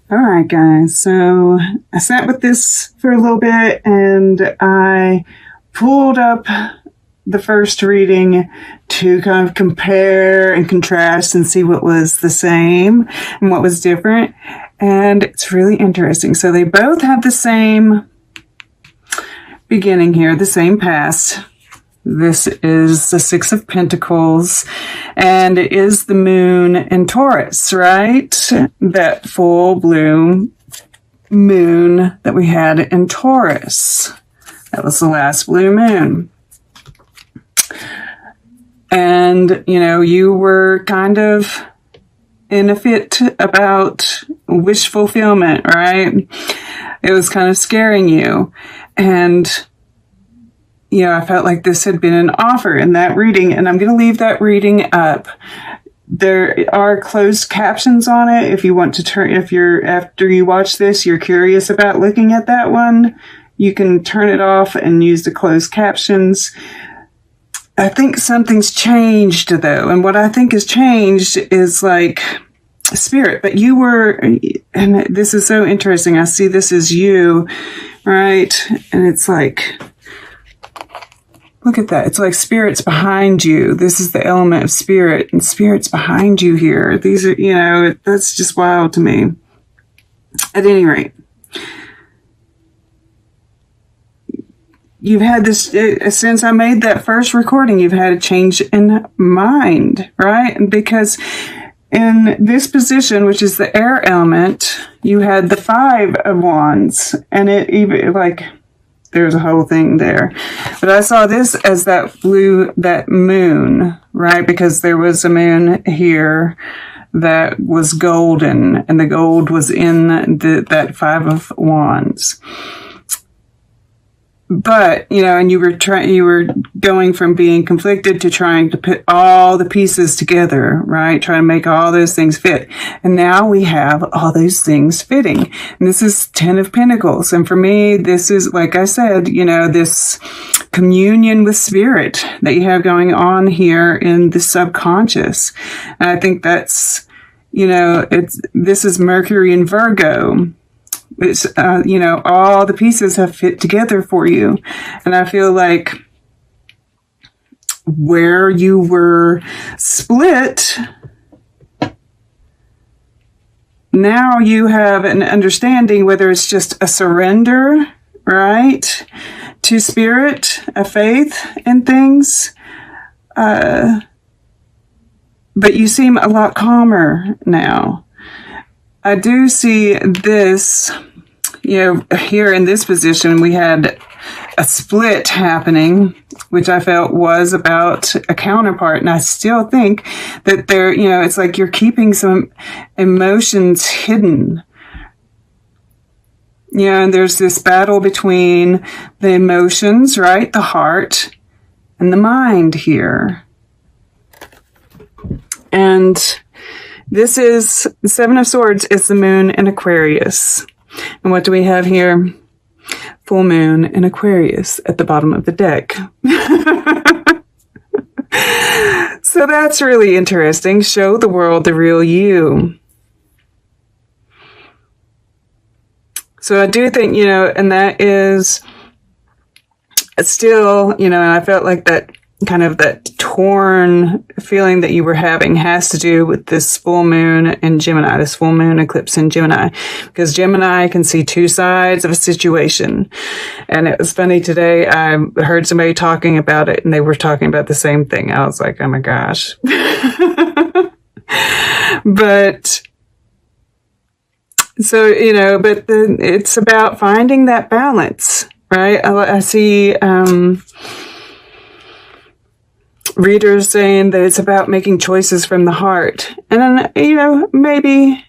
All right, guys. So I sat with this for a little bit and I pulled up the first reading to kind of compare and contrast and see what was the same and what was different. And it's really interesting. So they both have the same beginning here, the same past. This is the Six of Pentacles, and it is the moon in Taurus, right? That full blue moon that we had in Taurus. That was the last blue moon. And, you know, you were kind of in a fit about wish fulfillment, right? It was kind of scaring you. And I felt like this had been an offer in that reading, and I'm going to leave that reading up. There are closed captions on it. If you want to after you watch this, you're curious about looking at that one, you can turn it off and use the closed captions. I think something's changed though. And what I think has changed is like spirit, but you were, and this is so interesting. I see this as you, right? And it's like, look at that. It's like spirit's behind you. This is the element of spirit, and spirit's behind you here. These are, that's just wild to me. At any rate, you've had this, since I made that first recording, you've had a change in mind, right? Because in this position, which is the air element, you had the Five of Wands, and it even like, there's a whole thing there. But I saw this as that moon, right? Because there was a moon here that was golden, and the gold was in that Five of Wands. But, and you were going from being conflicted to trying to put all the pieces together, right? Trying to make all those things fit. And now we have all those things fitting. And this is 10 of Pentacles. And for me, this is, like I said, this communion with spirit that you have going on here in the subconscious. And I think that's, this is Mercury in Virgo. It's, all the pieces have fit together for you. And I feel like where you were split, now you have an understanding, whether it's just a surrender, right, to spirit, a faith in things. But you seem a lot calmer now. I do see this, here in this position, we had a split happening, which I felt was about a counterpart. And I still think that there, it's like you're keeping some emotions hidden. And there's this battle between the emotions, right? The heart and the mind here. And this is the Seven of Swords is the moon in Aquarius. And what do we have here? Full moon in Aquarius at the bottom of the deck. So that's really interesting. Show the world the real you. So I do think, and that is still, and I felt like that kind of that torn feeling that you were having has to do with this full moon in Gemini, this full moon eclipse in Gemini, because Gemini can see two sides of a situation. And it was funny today, I heard somebody talking about it and they were talking about the same thing. I was like, oh my gosh. But so, it's about finding that balance, right? I see, readers saying that it's about making choices from the heart. And then, maybe,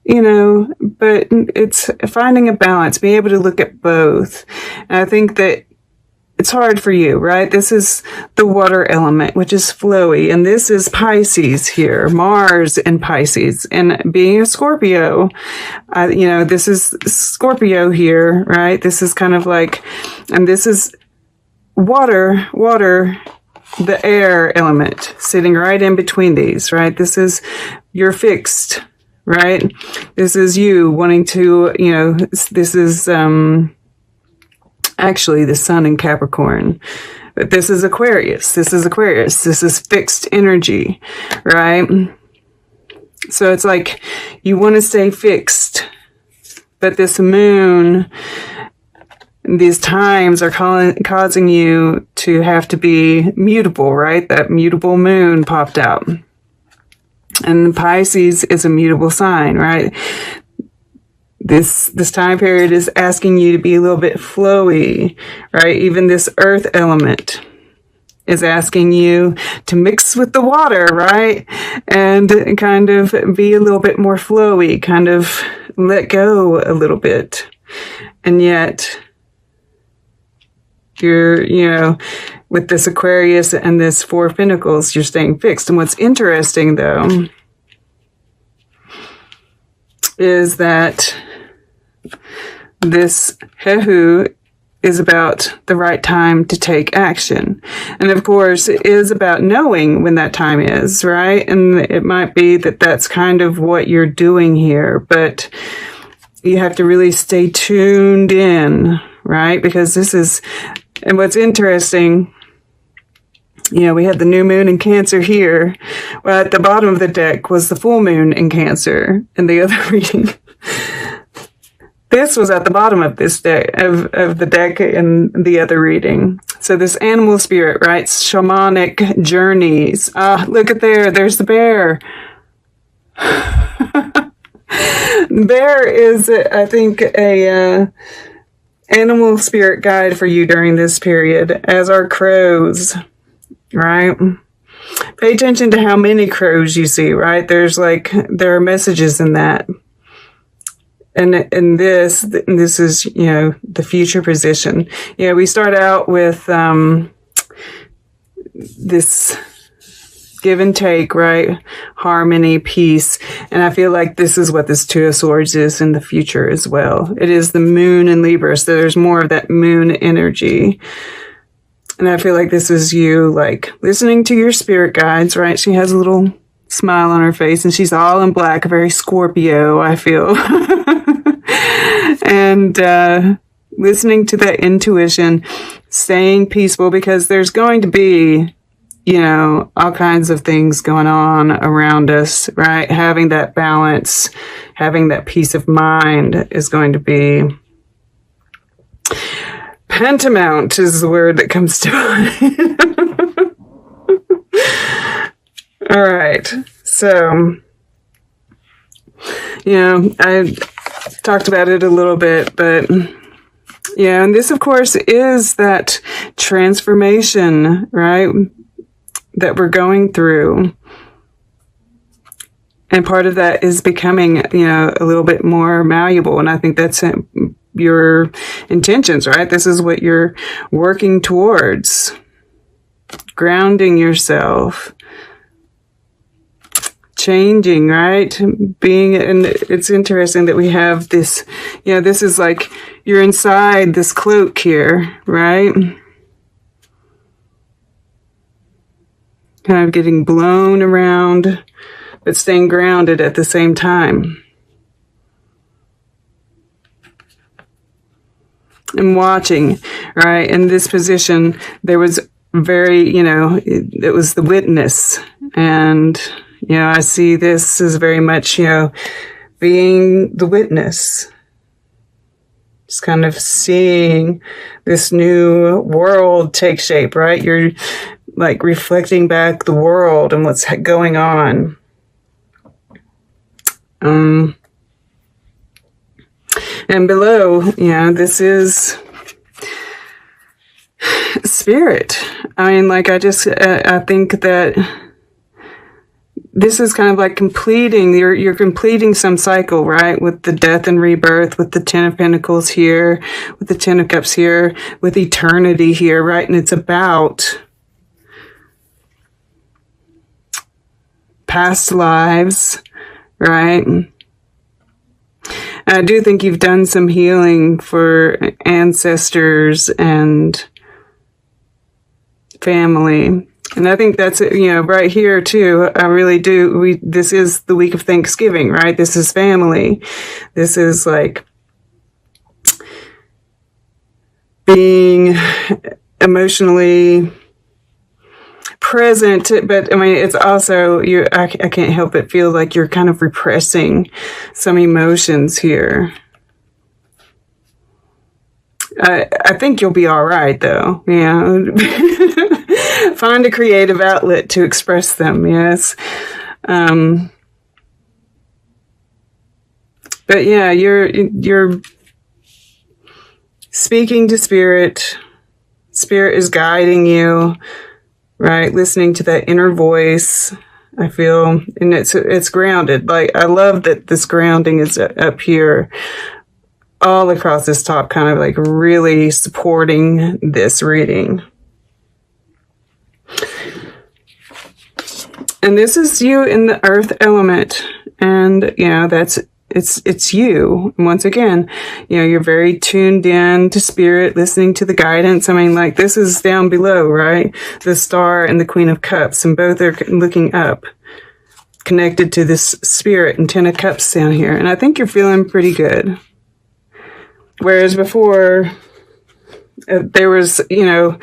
but it's finding a balance, being able to look at both. And I think that it's hard for you, right? This is the water element, which is flowy. And this is Pisces here, Mars in Pisces. And being a Scorpio, this is Scorpio here, right? This is kind of like, and this is water, the air element sitting right in between these, right? This is, you're fixed, right? This is you wanting to, this is actually the sun in Capricorn. But this is Aquarius. This is Aquarius. This is fixed energy, right? So it's like you want to stay fixed, but this moon, these times are causing you to have to be mutable, right? That mutable moon popped out. And Pisces is a mutable sign, right? This time period is asking you to be a little bit flowy, right? Even this earth element is asking you to mix with the water, right? And kind of be a little bit more flowy, kind of let go a little bit. And yet, you're, with this Aquarius and this Four of Pentacles, you're staying fixed. And what's interesting, though, is that this Hehu is about the right time to take action. And of course, it is about knowing when that time is, right? And it might be that that's kind of what you're doing here, but you have to really stay tuned in, right? Because this is, and what's interesting, we had the new moon in Cancer here. Well, at the bottom of the deck was the full moon in Cancer in the other reading. This was at the bottom of this deck, of the deck in the other reading. So this animal spirit, right? Shamanic journeys. Look at there's the bear. Bear is, I think, a animal spirit guide for you during this period, as are crows, right? Pay attention to how many crows you see, right? There are messages in that. And this is, the future position. We start out with this give and take, right? Harmony, peace. And I feel like this is what this Two of Swords is in the future as well. It is the moon in Libra, so there's more of that moon energy. And I feel like this is you, like, listening to your spirit guides, right? She has a little smile on her face, and she's all in black, very Scorpio, I feel. And listening to that intuition, staying peaceful, because there's going to be, all kinds of things going on around us, right? Having that balance, having that peace of mind is going to be paramount, is the word that comes to mind. All right. So, I talked about it a little bit, but and this, of course, is that transformation, right, that we're going through. And part of that is becoming, a little bit more malleable. And I think that's your intentions, right? This is what you're working towards. Grounding yourself. Changing, right? And it's interesting that we have this, this is like you're inside this cloak here, right? Kind of getting blown around, but staying grounded at the same time. And watching, right? In this position, there was very, it was the witness. And, I see this as very much, being the witness. Just kind of seeing this new world take shape, right? You're like reflecting back the world and what's going on. And below, this is spirit. I mean, like, I think that this is kind of like completing, you're completing some cycle, right? With the death and rebirth, with the Ten of Pentacles here, with the Ten of Cups here, with eternity here, right? And it's about past lives, right? I do think you've done some healing for ancestors and family. And I think that's, right here too. I really do. This is the week of Thanksgiving, right? This is family. This is like being emotionally present, but I mean, it's also, I can't help but feel like you're kind of repressing some emotions here. I think you'll be all right, though. Yeah. Find a creative outlet to express them. Yes. But yeah, you're speaking to spirit. Spirit is guiding you, right? Listening to that inner voice. I feel, and it's grounded. Like, I love that this grounding is up here, all across this top, kind of like really supporting this reading. And this is you in the earth element. And, it's you. And once again, you're very tuned in to spirit, listening to the guidance. I mean, like, this is down below, right? The Star and the Queen of Cups, and both are looking up, connected to this spirit and Ten of Cups down here. And I think you're feeling pretty good. Whereas before, there was, you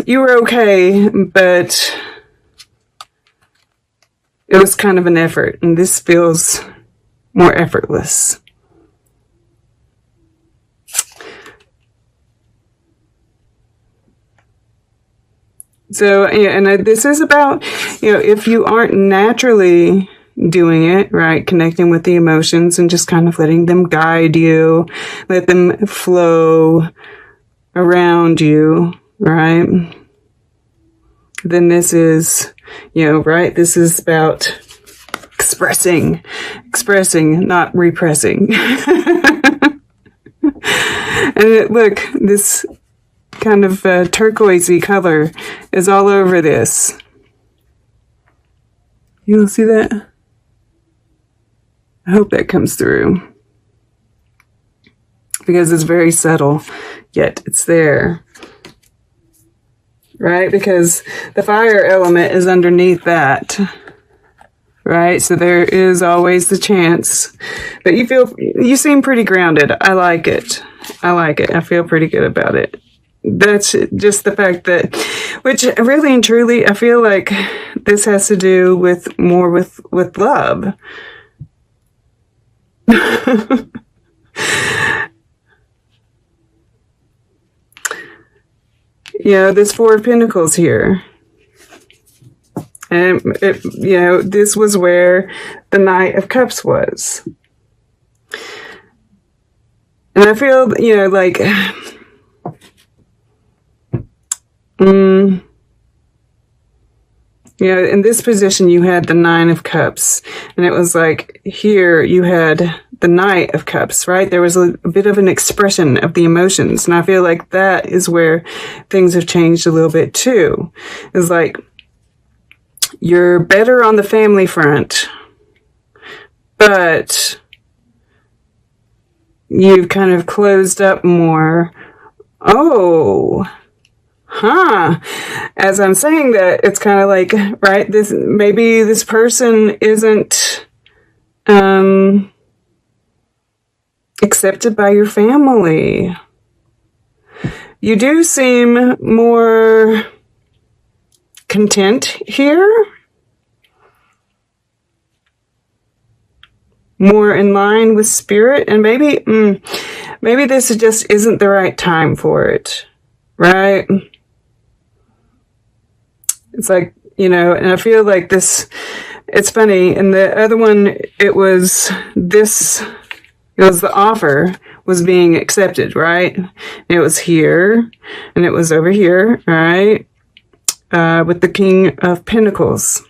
were okay, but it was kind of an effort. And this feels more effortless. So, and this is about, if you aren't naturally doing it, right? Connecting with the emotions and just kind of letting them guide you, let them flow around you, right? Then this is, right? This is about expressing, not repressing. And look, this kind of turquoisey color is all over this. You'll see that? I hope that comes through, because it's very subtle, yet it's there, right? Because the fire element is underneath that, right? So there is always the chance, but you seem pretty grounded. I like it. I feel pretty good about it. That's just the fact that, which really and truly, I feel like this has to do with more with love. This Four of Pentacles here. And, this was where the Knight of Cups was. And I feel, like, in this position, you had the Nine of Cups. And it was like, here you had the Knight of Cups, right? There was a bit of an expression of the emotions. And I feel like that is where things have changed a little bit too. It's like, you're better on the family front, but you've kind of closed up more. Oh, as I'm saying that, it's kind of like, right, maybe this person isn't accepted by your family. You do seem more content here, more in line with spirit, and maybe this just isn't the right time for it, right? It's like, and I feel like this, it's funny. And the other one, it was the offer was being accepted, right? And it was here, and it was over here, right? With the King of Pentacles.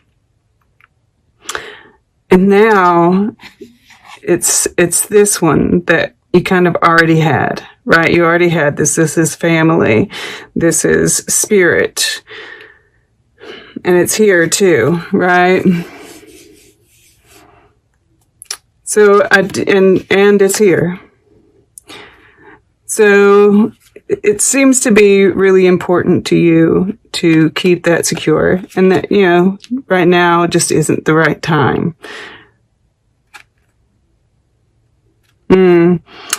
And now it's this one that you kind of already had, right? You already had this. This is family. This is spirit. And it's here too, right? So, and it's here. So it seems to be really important to you to keep that secure. And that, you know, right now just isn't the right time.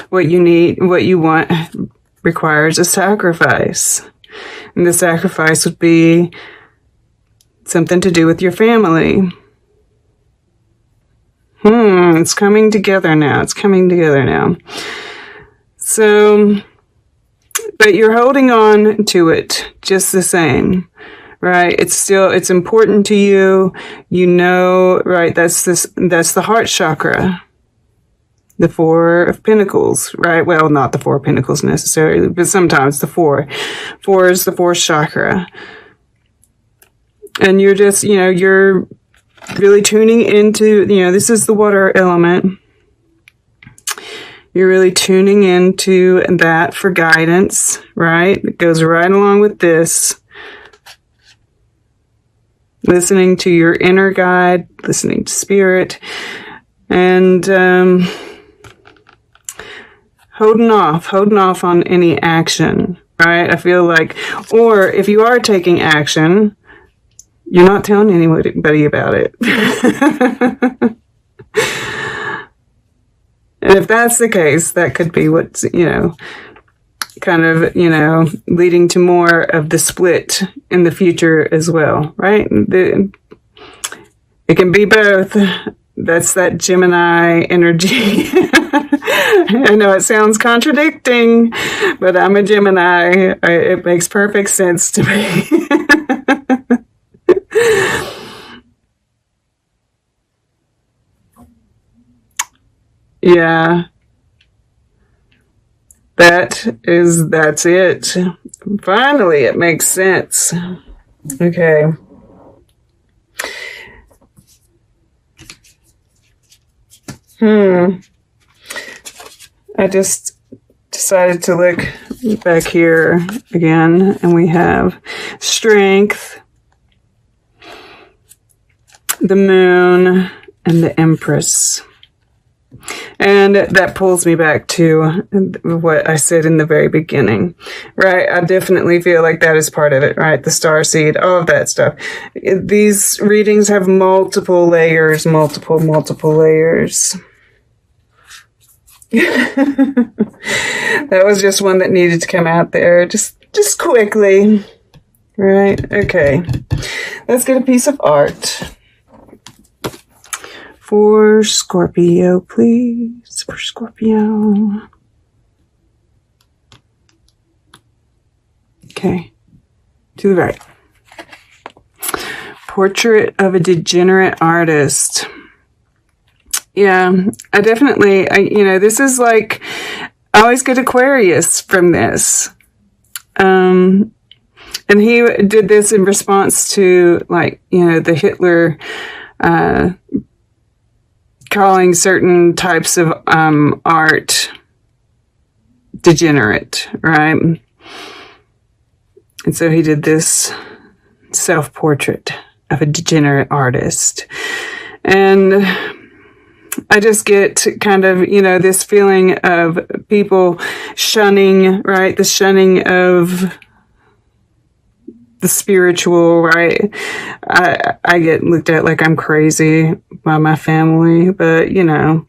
What you need, what you want requires a sacrifice. And the sacrifice would be something to do with your family. It's coming together now. It's coming together now. So, but you're holding on to it just the same, right? It's important to you. You know, right? That's the heart chakra. The Four of Pentacles, right? Well, not the Four of Pentacles necessarily, but sometimes the four. Four is the fourth chakra. And you're just, you know, you're really tuning into, you know, this is the water element. You're really tuning into that for guidance, right? It goes right along with this. Listening to your inner guide, listening to spirit, and holding off on any action, right? I feel like, or if you are taking action, you're not telling anybody about it. And if that's the case, that could be what's, you know, kind of, you know, leading to more of the split in the future as well, right? It can be both. That's that Gemini energy. I know it sounds contradicting, but I'm a Gemini. It makes perfect sense to me. Yeah. That's it. Finally, it makes sense. Okay. I just decided to look back here again, and we have Strength, the Moon, and the Empress. And that pulls me back to what I said in the very beginning, right? I definitely feel like that is part of it, right? The starseed, all of that stuff. These readings have multiple layers, multiple layers. That was just one that needed to come out there, just quickly, right? Okay, let's get a piece of art. For Scorpio, please. For Scorpio. Okay. To the right. Portrait of a degenerate artist. Yeah, I definitely, you know, this is like, I always get Aquarius from this. And he did this in response to, like, you know, the Hitler, calling certain types of art degenerate, right? And so he did this self-portrait of a degenerate artist. And I just get kind of, you know, this feeling of people shunning, right? The shunning of the spiritual, right? I get looked at like I'm crazy by my family, but you know.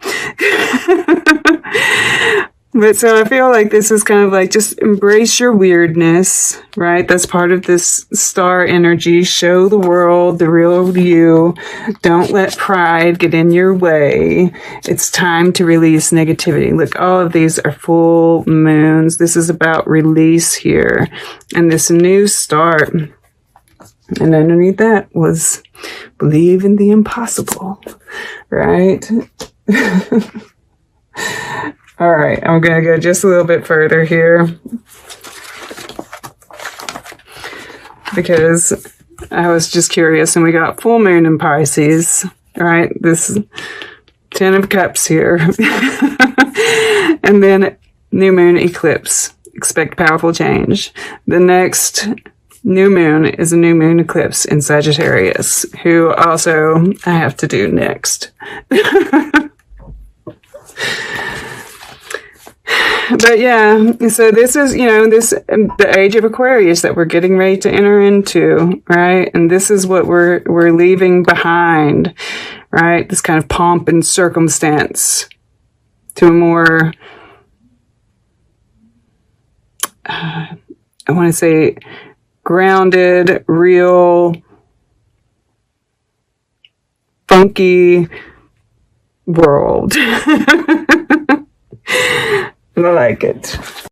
But so I feel like this is kind of like, just embrace your weirdness, right? That's part of this star energy. Show the world the real you. Don't let pride get in your way. It's time to release negativity. Look, all of these are full moons. This is about release here and this new start. And underneath that was believe in the impossible, right? All right, I'm going to go just a little bit further here because I was just curious, and we got full moon in Pisces, right? This 10 of Cups here. And then new moon eclipse. Expect powerful change. The next new moon is a new moon eclipse in Sagittarius, who also I have to do next. But yeah, so this is, this, the age of Aquarius that we're getting ready to enter into, right? And this is what we're leaving behind, right? This kind of pomp and circumstance to a more, I want to say, grounded, real, funky world. I like it.